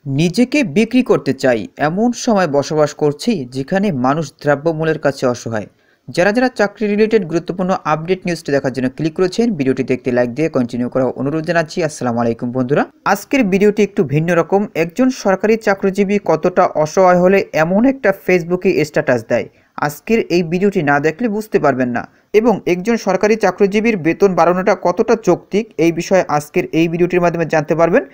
নিজেকে বিক্রি করতে চাই এমন সময় বসবাস করছি যেখানে মানুষ দ্রব্যমূল্যের কাছে অসহায়। যারা চাকরি রিলেটেড গুরুত্বপূর্ণ আপডেট নিউজটি দেখার জন্য ক্লিক করেছেন, ভিডিওটি দেখতে লাইক দিয়ে কন্টিনিউ করার অনুরোধ জানাচ্ছি। আসসালামু আলাইকুম বন্ধুরা, আজকের ভিডিওটি একটু ভিন্ন রকম। একজন সরকারি চাকরিজীবী কতটা অসহায় হলে এমন একটা ফেসবুকে স্ট্যাটাস দেয়, আজকের এই ভিডিওটি না দেখলে বুঝতে পারবেন না। এবং একজন সরকারি চাকরিজীবীর বেতন বাড়ানোটা কতটা যৌক্তিক এই বিষয়ে আজকের এই ভিডিওটির মাধ্যমে জানতে পারবেন।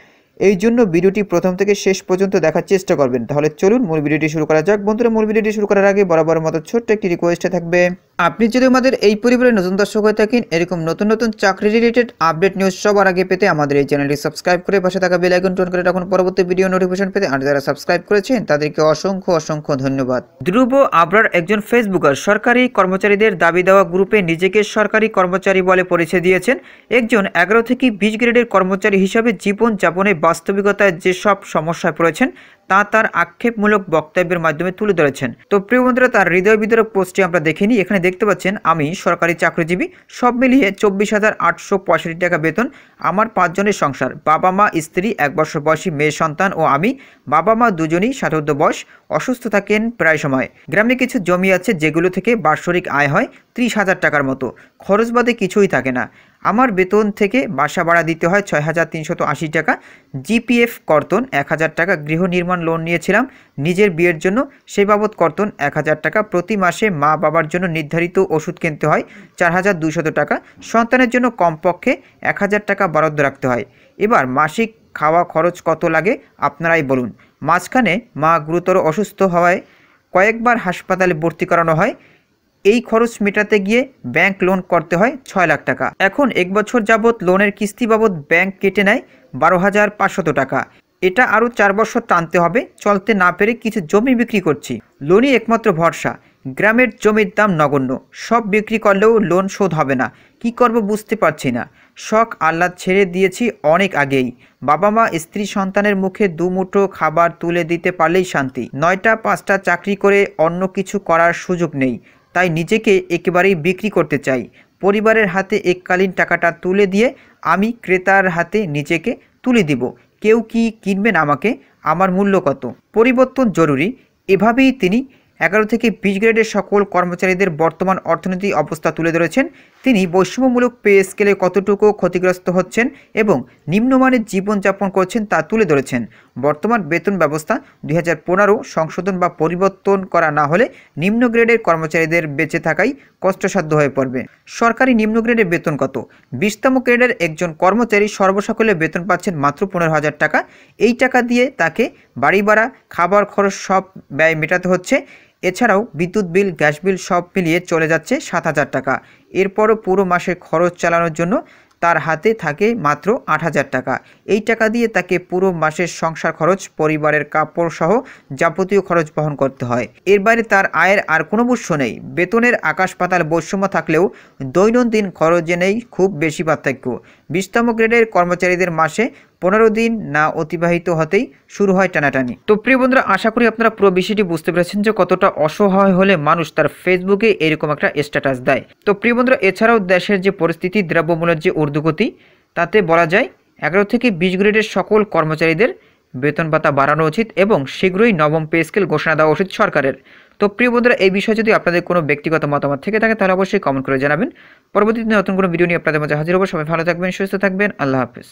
এই জন্য ভিডিওটি প্রথম থেকে শেষ পর্যন্ত দেখার চেষ্টা করবেন। তাহলে চলুন মূল ভিডিওটি শুরু করা যাক। বন্ধুরা, মূল ভিডিওটি শুরু করার আগে বরাবর মতো ছোট্ট একটি রিকোয়েস্টে থাকবে, আপনি যদি আমাদের এই পরিবারের নতুন দর্শক হয়ে থাকেন, এরকম নতুন নতুন চাকরি রিলেটেড আপডেট নিউজ সবার আগে পেতে আমাদের এই চ্যানেলটি সাবস্ক্রাইব করে পাশে থাকা বেল আইকন অন করে রাখুন পরবর্তী ভিডিও নোটিফিকেশন পেতে। আর যারা সাবস্ক্রাইব করেছেন তাদেরকে অসংখ্য অসংখ্য ধন্যবাদ। ধ্রুব আবরার একজন ফেসবুকার সরকারি কর্মচারীদের দাবি দেওয়া গ্রুপে নিজেকে সরকারি কর্মচারী বলে পরিচয় দিয়েছেন। একজন 11 থেকে 20 গ্রেডের কর্মচারী হিসাবে জীবন যাপনে বাস্তবিকতায় যেসব সমস্যায় পড়েছেন তা তার আক্ষেপমূলক বক্তব্যের মাধ্যমে তুলে ধরেছেন। তো প্রিয় বন্ধুরা, তার হৃদয় বিদারক পোস্টটি আমরা দেখিনি। এখানে দেখতে পাচ্ছেন, আমি সরকারি চাকরিজীবী, সব মিলিয়ে 24,865 টাকা বেতন, আমার 5 জনের সংসার, বাবা মা স্ত্রী, 1 বছর বয়সী মেয়ে সন্তান ও আমি। বাবা মা দুজনই 60 বয়স, অসুস্থ থাকেন প্রায় সময়। গ্রামে কিছু জমি আছে যেগুলো থেকে বার্ষিক আয় হয় 30,000 টাকার মতো, খরচ বাদে কিছুই থাকে না। আমার বেতন থেকে বাসা ভাড়া দিতে হয় 6,380 টাকা, জিপিএফ কর্তন 1,000 টাকা, গৃহ নির্মাণ লোন নিয়েছিলাম নিজের বিয়ের জন্য, সেই বাবদ কর্তন 1,000 টাকা। প্রতি মাসে মা বাবার জন্য নির্ধারিত ওষুধ কিনতে হয় 4,200 টাকা, সন্তানের জন্য কমপক্ষে 1,000 টাকা বরাদ্দ রাখতে হয়। এবার মাসিক খাওয়া খরচ কত লাগে আপনারাই বলুন। মাঝখানে মা গুরুতর অসুস্থ হওয়ায় কয়েকবার হাসপাতালে ভর্তি করানো হয়। এই খরচ মেটাতে গিয়ে ব্যাংক লোন করতে হয় 6 লাখ টাকা। এখন 1 বছর যাবৎ লোনের কিস্তি বাবদ ব্যাংক কেটে নেয় 12,500 টাকা। এটা আরও 4 বছর টানতে হবে। চলতে না পেরে কিছু জমি বিক্রি করছি, লোনই একমাত্র ভরসা। গ্রামের জমির দাম নগণ্য, সব বিক্রি করলেও লোন শোধ হবে না। কি করব বুঝতে পারছি না। শখ আহ্লাদ ছেড়ে দিয়েছি অনেক আগেই। বাবা মা স্ত্রী সন্তানের মুখে দুমুঠো খাবার তুলে দিতে পারলেই শান্তি। 9টা 5টা চাকরি করে অন্য কিছু করার সুযোগ নেই, তাই নিজেকে একেবারেই বিক্রি করতে চাই। পরিবারের হাতে এককালীন টাকাটা তুলে দিয়ে আমি ক্রেতার হাতে নিজেকে তুলে দিব। কেউ কি কিনবেন আমাকে? আমার মূল্য কত? পরিবর্তন জরুরি। এভাবেই তিনি 11 থেকে 20 গ্রেডের সকল কর্মচারীদের বর্তমান অর্থনৈতিক অবস্থা তুলে ধরেছেন। তিনি বৈষম্যমূলক পে স্কেলে কতটুকু ক্ষতিগ্রস্ত হচ্ছেন এবং নিম্নমানের জীবনযাপন করছেন তা তুলে ধরেছেন। বর্তমান বেতন ব্যবস্থা 2015 সংশোধন বা পরিবর্তন করা না হলে নিম্ন গ্রেডের কর্মচারীদের বেঁচে থাকাই কষ্টসাধ্য হয়ে পড়বে। সরকারি নিম্ন গ্রেডের বেতন কত? 20তম গ্রেডের একজন কর্মচারী সর্বসকলে বেতন পাচ্ছেন মাত্র 15,000 টাকা। এই টাকা দিয়ে তাকে বাড়ি ভাড়া, খাবার খরচ সব ব্যয় মেটাতে হচ্ছে। এছাড়াও বিদ্যুৎ বিল, গ্যাস বিল সব মিলিয়ে চলে যাচ্ছে 7,000 টাকা। এরপরও পুরো মাসের খরচ চালানোর জন্য তার হাতে থাকে মাত্র 8,000 টাকা। এই টাকা দিয়ে তাকে পুরো মাসের সংসার খরচ, পরিবারের কাপড় সহ যাবতীয় খরচ বহন করতে হয়। এর বাইরে তার আয়ের আর কোনো উৎস নেই। বেতনের আকাশ পাতাল বৈষম্য থাকলেও দৈনন্দিন খরচে নেই খুব বেশি পার্থক্য। 20তম গ্রেডের কর্মচারীদের মাসে 15 দিন না অতিবাহিত হতেই শুরু হয় টানাটানি। তো প্রিয় বন্ধুরা, আশা করি আপনারা পুরো বিষয়টি বুঝতে পেরেছেন যে কতটা অসহায় হলে মানুষ তার ফেসবুকে এরকম একটা স্ট্যাটাস দেয়। তো প্রিয় বন্ধুরা, এছাড়াও দেশের যে পরিস্থিতি, দ্রব্যমূল্যের যে ঊর্ধ্বগতি, তাতে বলা যায় 11 থেকে 20 গ্রেডের সকল কর্মচারীদের বেতন ভাতা বাড়ানো উচিত এবং শীঘ্রই 9ম পে স্কেল ঘোষণা দেওয়া উচিত সরকারের। তো প্রিয় বন্ধুরা, এই বিষয়ে যদি আপনাদের কোনো ব্যক্তিগত মতামত থেকে থাকে তাহলে অবশ্যই কমেন্ট করে জানাবেন। পরবর্তীতে নতুন কোনো ভিডিও নিয়ে আপনাদের মাঝে হাজির হবো। সবাই ভালো থাকবেন, সুস্থ থাকবেন। আল্লাহ হাফেজ।